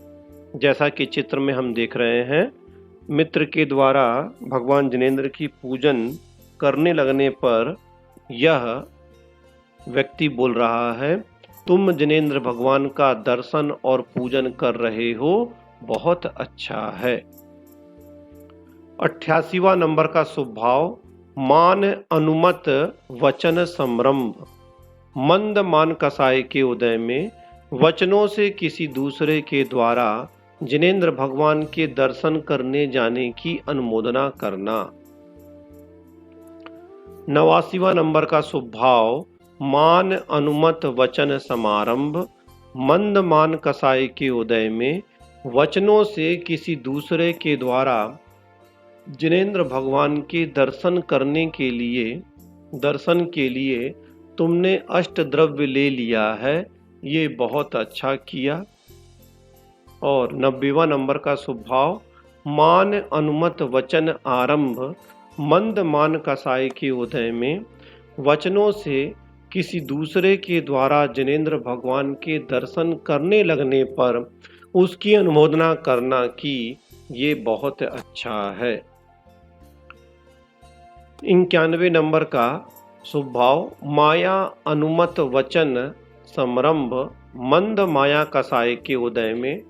जैसा कि चित्र में हम देख रहे हैं, मित्र के द्वारा भगवान जिनेंद्र की पूजन करने लगने पर यह व्यक्ति बोल रहा है, तुम जिनेंद्र भगवान का दर्शन और पूजन कर रहे हो, बहुत अच्छा है। 88वां नंबर का शुभ भाव, मान अनुमत वचन संरंभ, मंद मान कसाय के उदय में। वचनों से किसी दूसरे के द्वारा जिनेंद्र भगवान के दर्शन करने जाने की अनुमोदना करना। 89वां नंबर का शुभ भाव, मान अनुमत वचन समारंभ, मंद मान कसाय के उदय में। वचनों से किसी दूसरे के द्वारा जिनेंद्र भगवान के दर्शन के लिए तुमने अष्ट द्रव्य ले लिया है, ये बहुत अच्छा किया। और 90वां नंबर का शुभ भाव, मान अनुमत वचन आरंभ, मंद मान कसाय के उदय में। वचनों से किसी दूसरे के द्वारा जिनेंद्र भगवान के दर्शन करने लगने पर उसकी अनुमोदना करना कि ये बहुत अच्छा है। 91 नंबर का शुभ भाव, माया अनुमत वचन संरंभ, मंद माया कसाय के उदय में।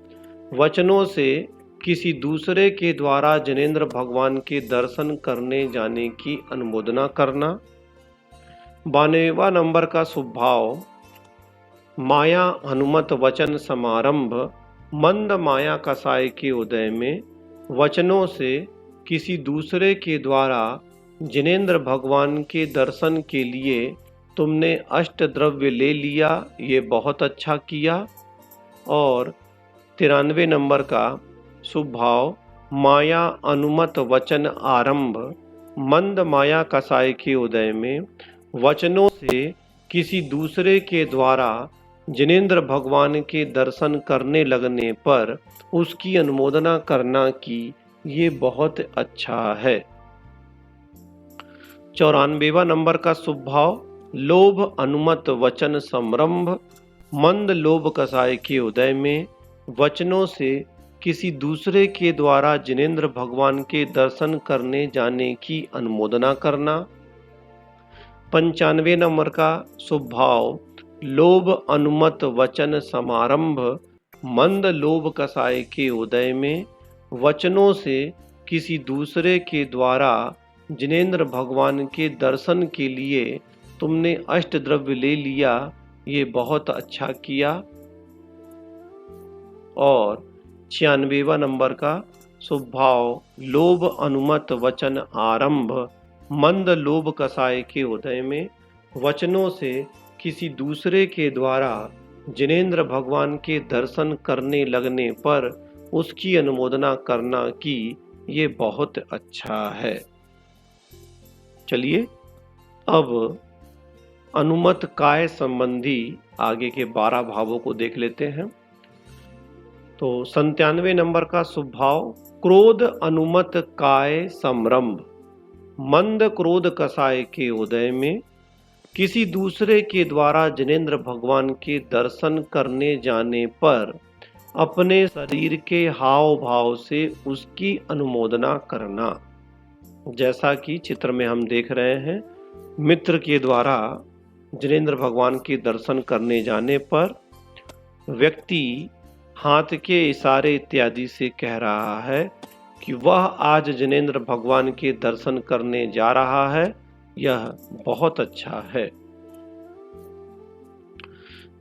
वचनों से किसी दूसरे के द्वारा जिनेंद्र भगवान के दर्शन करने जाने की अनुमोदना करना। 92वां नंबर का शुभ भाव, माया अनुमत वचन समारंभ, मंद माया कसाय के उदय में। वचनों से किसी दूसरे के द्वारा जिनेंद्र भगवान के दर्शन के लिए तुमने अष्ट द्रव्य ले लिया, ये बहुत अच्छा किया। और 93 नंबर का शुभ भाव, माया अनुमत वचन आरंभ, मंद माया कसाय के उदय में। वचनों से किसी दूसरे के द्वारा जिनेंद्र भगवान के दर्शन करने लगने पर उसकी अनुमोदना करना कि ये बहुत अच्छा है। 94वां नंबर का शुभ भाव, लोभ अनुमत वचन संरंभ, मंद लोभ कसाय के उदय में। वचनों से किसी दूसरे के द्वारा जिनेंद्र भगवान के दर्शन करने जाने की अनुमोदना करना। 95 नंबर का शुभ भाव, लोभ अनुमत वचन समारंभ, मंद लोभ कसाय के उदय में वचनों से किसी दूसरे के द्वारा जिनेंद्र भगवान के दर्शन के लिए तुमने अष्ट द्रव्य ले लिया, ये बहुत अच्छा किया। और 96वां नंबर का शुभ भाव, लोभ अनुमत वचन आरंभ, मंद लोभ कसाय के उदय में वचनों से किसी दूसरे के द्वारा जिनेंद्र भगवान के दर्शन करने लगने पर उसकी अनुमोदना करना कि ये बहुत अच्छा है। चलिए अब अनुमत काय संबंधी आगे के 12 भावों को देख लेते हैं। तो 97 नंबर का शुभ भाव, क्रोध अनुमत काय संरंभ, मंद क्रोध कसाय के उदय में किसी दूसरे के द्वारा जिनेंद्र भगवान के दर्शन करने जाने पर अपने शरीर के हाव भाव से उसकी अनुमोदना करना। जैसा कि चित्र में हम देख रहे हैं, मित्र के द्वारा जिनेंद्र भगवान के दर्शन करने जाने पर व्यक्ति हाथ के इशारे इत्यादि से कह रहा है कि वह आज जिनेंद्र भगवान के दर्शन करने जा रहा है, यह बहुत अच्छा है।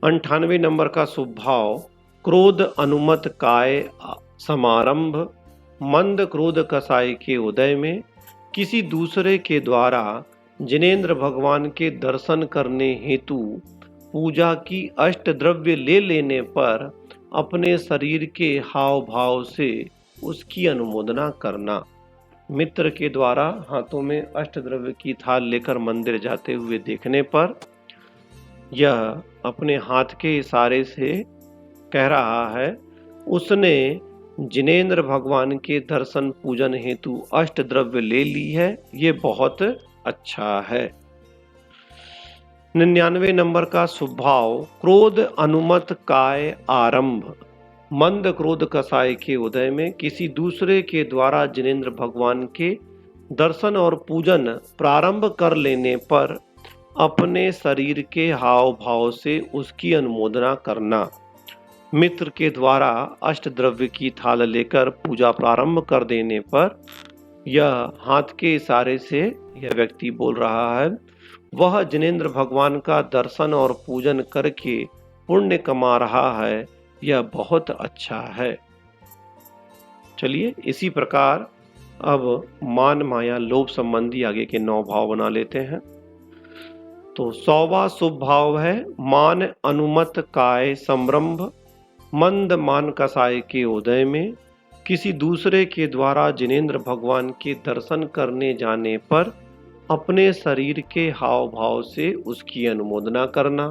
98 नंबर का शुभ भाव, क्रोध अनुमत काय समारंभ, मंद क्रोध कसाय के उदय में किसी दूसरे के द्वारा जिनेंद्र भगवान के दर्शन करने हेतु पूजा की अष्ट द्रव्य ले लेने पर अपने शरीर के हाव भाव से उसकी अनुमोदना करना। मित्र के द्वारा हाथों में अष्ट द्रव्य की थाल लेकर मंदिर जाते हुए देखने पर यह अपने हाथ के इशारे से कह रहा है उसने जिनेंद्र भगवान के दर्शन पूजन हेतु अष्ट द्रव्य ले ली है, ये बहुत अच्छा है। 99 नंबर का शुभ भाव, क्रोध अनुमत काय आरंभ, मंद क्रोध कसाय के उदय में किसी दूसरे के द्वारा जिनेंद्र भगवान के दर्शन और पूजन प्रारंभ कर लेने पर अपने शरीर के हाव भाव से उसकी अनुमोदना करना। मित्र के द्वारा अष्ट द्रव्य की थाल लेकर पूजा प्रारंभ कर देने पर यह हाथ के इशारे से यह व्यक्ति बोल रहा है वह जिनेंद्र भगवान का दर्शन और पूजन करके पुण्य कमा रहा है, यह बहुत अच्छा है। चलिए इसी प्रकार अब मान माया लोभ संबंधी आगे के 9 भाव बना लेते हैं। तो 100वां शुभ भाव है, मान अनुमत काय संरंभ, मंद मान कसाय के उदय में किसी दूसरे के द्वारा जिनेंद्र भगवान के दर्शन करने जाने पर अपने शरीर के हाव भाव से उसकी अनुमोदना करना।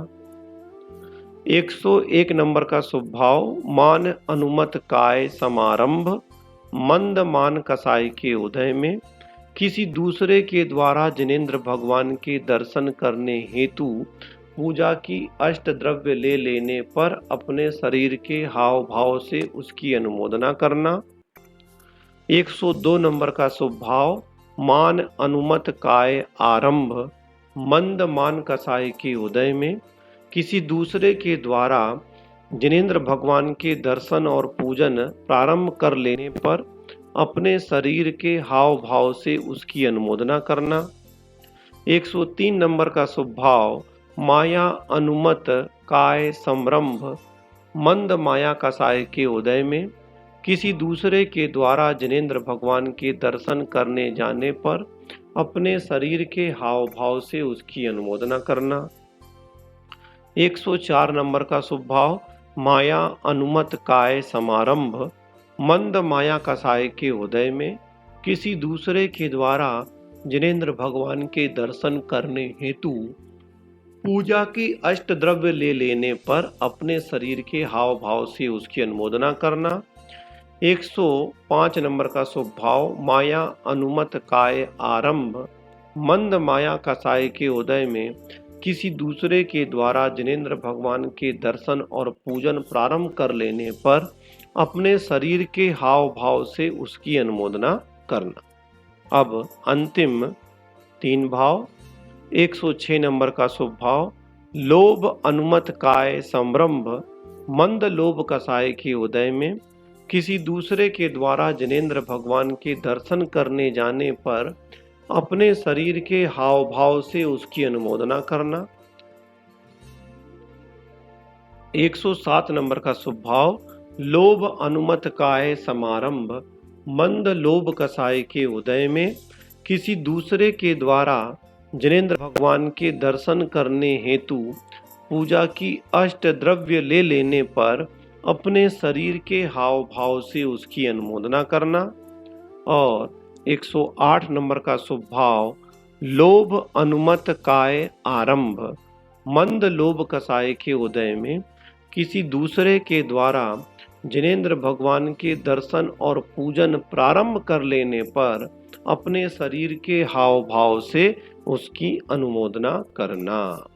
101 नंबर का शुभ भाव, मान अनुमत काय समारंभ, मंद मान कसाय के उदय में किसी दूसरे के द्वारा जिनेंद्र भगवान के दर्शन करने हेतु पूजा की अष्ट द्रव्य ले लेने पर अपने शरीर के हाव भाव से उसकी अनुमोदना करना। 102 नंबर का शुभ भाव, मान अनुमत काय आरंभ, मंद मान कसाय के उदय में किसी दूसरे के द्वारा जिनेंद्र भगवान के दर्शन और पूजन प्रारंभ कर लेने पर अपने शरीर के हाव भाव से उसकी अनुमोदना करना। 103 नंबर का शुभ भाव, माया अनुमत काय संरंभ, मंद माया कसाय के उदय में किसी दूसरे के द्वारा जिनेंद्र भगवान के दर्शन करने जाने पर अपने शरीर के हाव भाव से उसकी अनुमोदना करना। 104 नंबर का शुभ भाव, माया अनुमत काय समारंभ, मंद माया कसाय के उदय में किसी दूसरे के द्वारा जिनेंद्र भगवान के दर्शन करने हेतु पूजा की अष्ट द्रव्य ले लेने पर अपने शरीर के हाव भाव से उसकी अनुमोदना करना। 105 नंबर का शुभ भाव, माया अनुमत काय आरंभ, मंद माया कसाय के उदय में किसी दूसरे के द्वारा जिनेंद्र भगवान के दर्शन और पूजन प्रारंभ कर लेने पर अपने शरीर के हाव भाव से उसकी अनुमोदना करना। अब अंतिम 3 भाव। 106 नंबर का शुभ भाव, लोभ अनुमत काय संभ्रम, मंद लोभ कसाय के उदय में किसी दूसरे के द्वारा जिनेंद्र भगवान के दर्शन करने जाने पर अपने शरीर के हाव भाव से उसकी अनुमोदना करना। 107 नंबर का शुभ भाव, लोभ अनुमत काय समारंभ, मंद लोभ कसाय के उदय में किसी दूसरे के द्वारा जिनेंद्र भगवान के दर्शन करने हेतु पूजा की अष्ट द्रव्य ले लेने पर अपने शरीर के हाव भाव से उसकी अनुमोदना करना। और 108 नंबर का शुभ भाव, लोभ अनुमत काय आरंभ, मंद लोभ कसाय के उदय में किसी दूसरे के द्वारा जिनेंद्र भगवान के दर्शन और पूजन प्रारंभ कर लेने पर अपने शरीर के हाव भाव से उसकी अनुमोदना करना।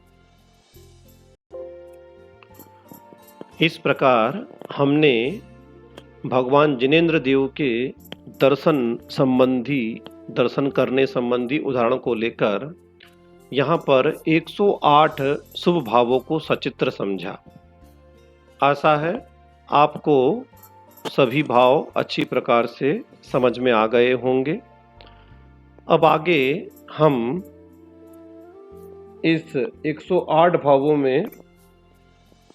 इस प्रकार हमने भगवान जिनेंद्र देव के दर्शन करने संबंधी उदाहरण को लेकर यहाँ पर 108 शुभ भावों को सचित्र समझा। आशा है आपको सभी भाव अच्छी प्रकार से समझ में आ गए होंगे। अब आगे हम इस 108 भावों में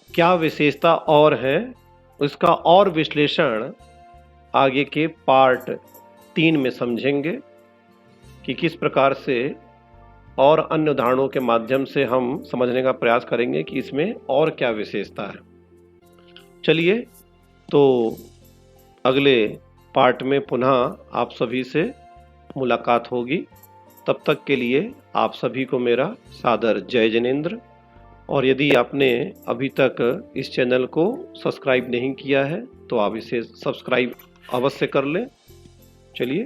क्या विशेषता और है, उसका और विश्लेषण आगे के पार्ट 3 में समझेंगे कि किस प्रकार से और अन्य उदाहरणों के माध्यम से हम समझने का प्रयास करेंगे कि इसमें और क्या विशेषता है। चलिए, तो अगले पार्ट में पुनः आप सभी से मुलाकात होगी। तब तक के लिए आप सभी को मेरा सादर जय जिनेंद्र। और यदि आपने अभी तक इस चैनल को सब्सक्राइब नहीं किया है तो आप इसे सब्सक्राइब अवश्य कर लें। चलिए।